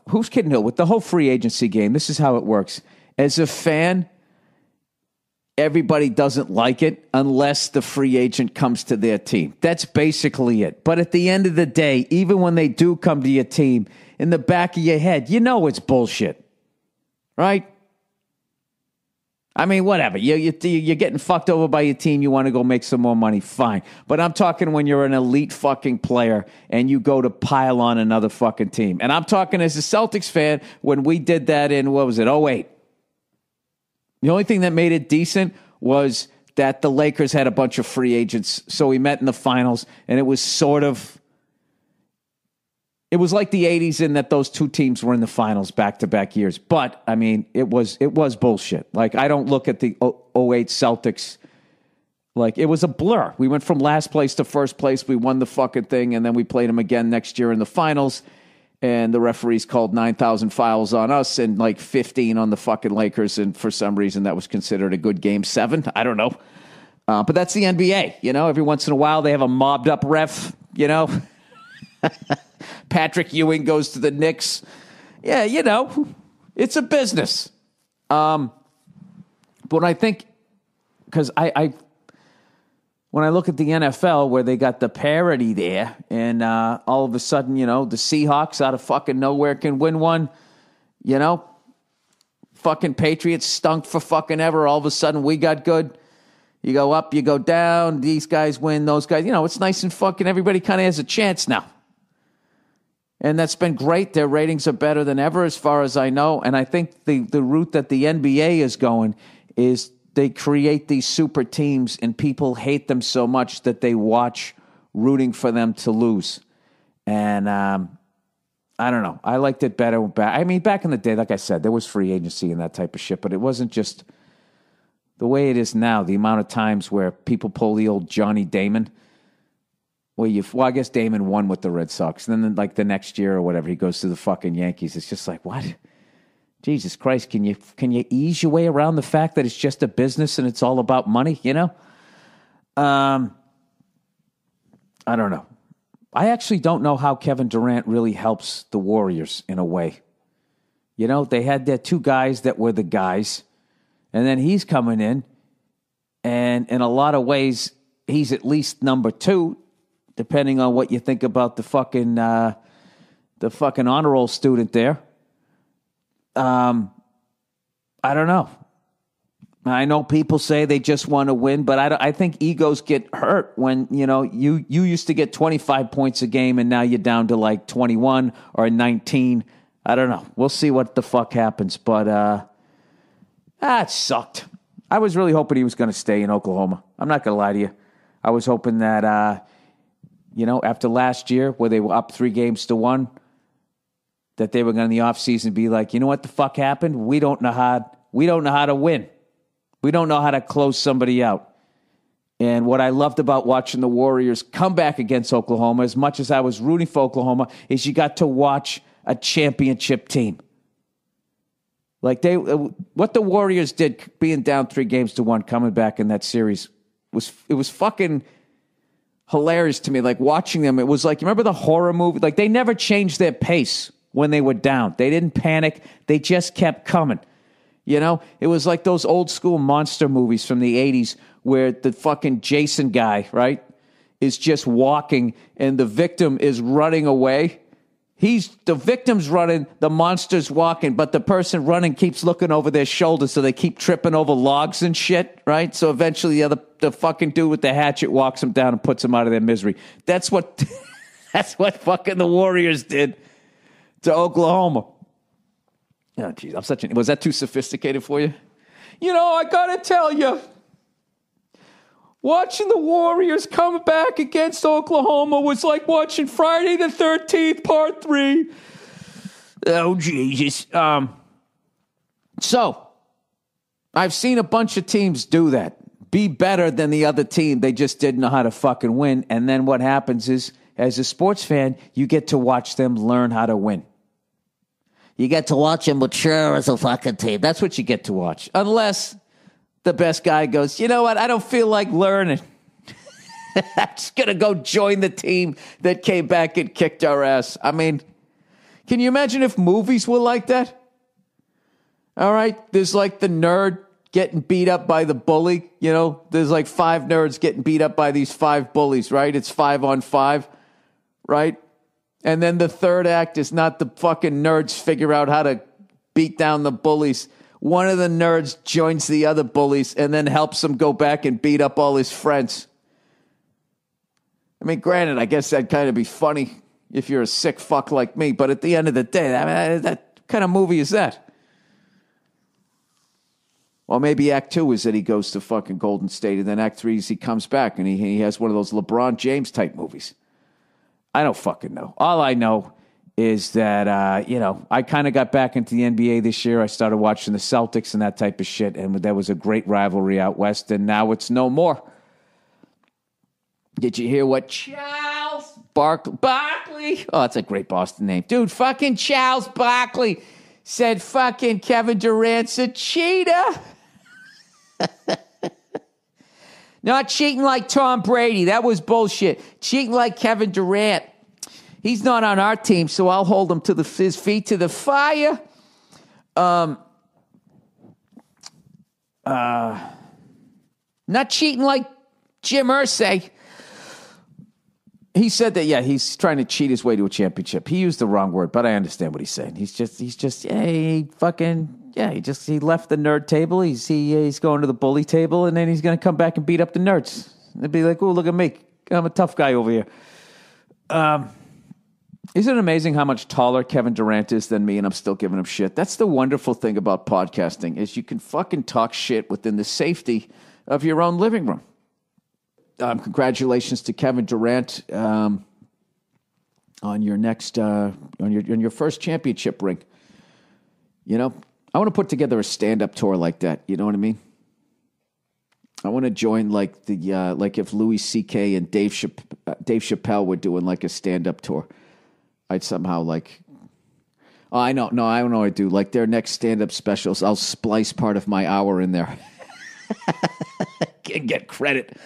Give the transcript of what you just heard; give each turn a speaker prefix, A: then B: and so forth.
A: who's kidding who? With the whole free agency game, this is how it works. As a fan, everybody doesn't like it unless the free agent comes to their team. That's basically it. But at the end of the day, even when they do come to your team, in the back of your head, it's bullshit. Right? I mean, whatever. You're getting fucked over by your team. You want to go make some more money. Fine. But I'm talking when you're an elite fucking player and you go to pile on another fucking team. And I'm talking as a Celtics fan when we did that in, what was it, 08. The only thing that made it decent was that the Lakers had a bunch of free agents. So we met in the finals, and it was it was like the 80s in that those two teams were in the finals back-to-back years. But, I mean, it was bullshit. Like, I don't look at the 08 Celtics like it was a blur. We went from last place to first place. We won the fucking thing, and then we played them again next year in the finals. And the referees called 9,000 fouls on us and like 15 on the fucking Lakers. And for some reason, that was considered a good game 7. I don't know. But that's the NBA. Every once in a while, they have a mobbed up ref, Patrick Ewing goes to the Knicks. Yeah, it's a business. But I think, because when I look at the NFL where they got the parity there, and all of a sudden, the Seahawks out of fucking nowhere can win one, fucking Patriots stunk for fucking ever. All of a sudden, we got good. You go up, you go down. These guys win, those guys. It's nice and fucking everybody kind of has a chance now. And that's been great. Their ratings are better than ever as far as I know. And I think the route that the NBA is going is they create these super teams and people hate them so much that they watch rooting for them to lose. And I don't know. I liked it better. I mean, back in the day, like I said, there was free agency and that type of shit, but it wasn't just the way it is now. The amount of times where people pull the old Johnny Damon. I guess Damon won with the Red Sox. And then, like, the next year or whatever, he goes to the fucking Yankees. It's just like, what? Jesus Christ, can you ease your way around the fact that it's just a business and it's all about money, I don't know. I actually don't know how Kevin Durant really helps the Warriors in a way. They had their two guys that were the guys, and then he's coming in, and in a lot of ways, he's at least number 2, depending on what you think about the fucking honor roll student there. I don't know. I know people say they just want to win, but I think egos get hurt when, you used to get 25 points a game and now you're down to like 21 or 19. I don't know. We'll see what the fuck happens, but it sucked. I was really hoping he was going to stay in Oklahoma. I'm not going to lie to you. I was hoping that, after last year where they were up 3-1, that they were going to in the offseason be like, you know what the fuck happened? We don't know how to win. We don't know how to close somebody out. And what I loved about watching the Warriors come back against Oklahoma, as much as I was rooting for Oklahoma, is you got to watch a championship team. Like what the Warriors did being down 3-1 coming back in that series was fucking hilarious to me. Like watching them, it was like, you remember the horror movie? Like they never changed their pace when they were down. They didn't panic. They just kept coming. It was like those old school monster movies from the 80s where the fucking Jason guy, right, is just walking and the victim is running away. The victim's running, the monster's walking, but the person running keeps looking over their shoulder, so they keep tripping over logs and shit, right? So eventually the fucking dude with the hatchet walks them down and puts them out of their misery. That's what fucking the Warriors did to Oklahoma. Oh, geez, was that too sophisticated for you? I gotta tell you, watching the Warriors come back against Oklahoma was like watching Friday the 13th, Part 3. Oh, Jesus. So, I've seen a bunch of teams do that. Be better than the other team. They just didn't know how to fucking win. And then what happens is, as a sports fan, you get to watch them learn how to win. You get to watch them mature as a fucking team. That's what you get to watch. Unless the best guy goes, you know what? I don't feel like learning. I'm just going to go join the team that came back and kicked our ass. I mean, Can you imagine if movies were like that? All right, there's like the nerd getting beat up by the bully. You know, there's like 5 nerds getting beat up by these 5 bullies, right? It's 5 on 5, right? And then the third act is not the fucking nerds figure out how to beat down the bullies. One of the nerds joins the other bullies and then helps them go back and beat up all his friends. I mean, granted, I guess that'd kind of be funny if you're a sick fuck like me, but at the end of the day, that kind of movie is that? Well, maybe Act 2 is that he goes to fucking Golden State, and then Act 3 is he comes back and he has one of those LeBron James type movies. I don't fucking know. All I know is that, I kind of got back into the NBA this year. I started watching the Celtics and that type of shit, and there was a great rivalry out west, and now it's no more. Did you hear what Charles Barkley? Oh, that's a great Boston name. Dude, fucking Charles Barkley said fucking Kevin Durant's a cheater. Not cheating like Tom Brady. That was bullshit. Cheating like Kevin Durant. He's not on our team, so I'll hold him to his feet to the fire. Not cheating like Jim Irsay. He said that, he's trying to cheat his way to a championship. He used the wrong word, but I understand what he's saying. He left the nerd table. He's going to the bully table, and then he's going to come back and beat up the nerds. They'd be like, oh, look at me. I'm a tough guy over here. Isn't it amazing how much taller Kevin Durant is than me, and I'm still giving him shit? That's the wonderful thing about podcasting, is you can fucking talk shit within the safety of your own living room. Congratulations to Kevin Durant on your next on your first championship ring. You know, I want to put together a stand-up tour like that. You know what I mean? I want to join like if Louis C.K. and Dave Chappelle were doing like a stand-up tour. I'd somehow I don't know what I do. Like their next stand-up specials, I'll splice part of my hour in there. Can get credit.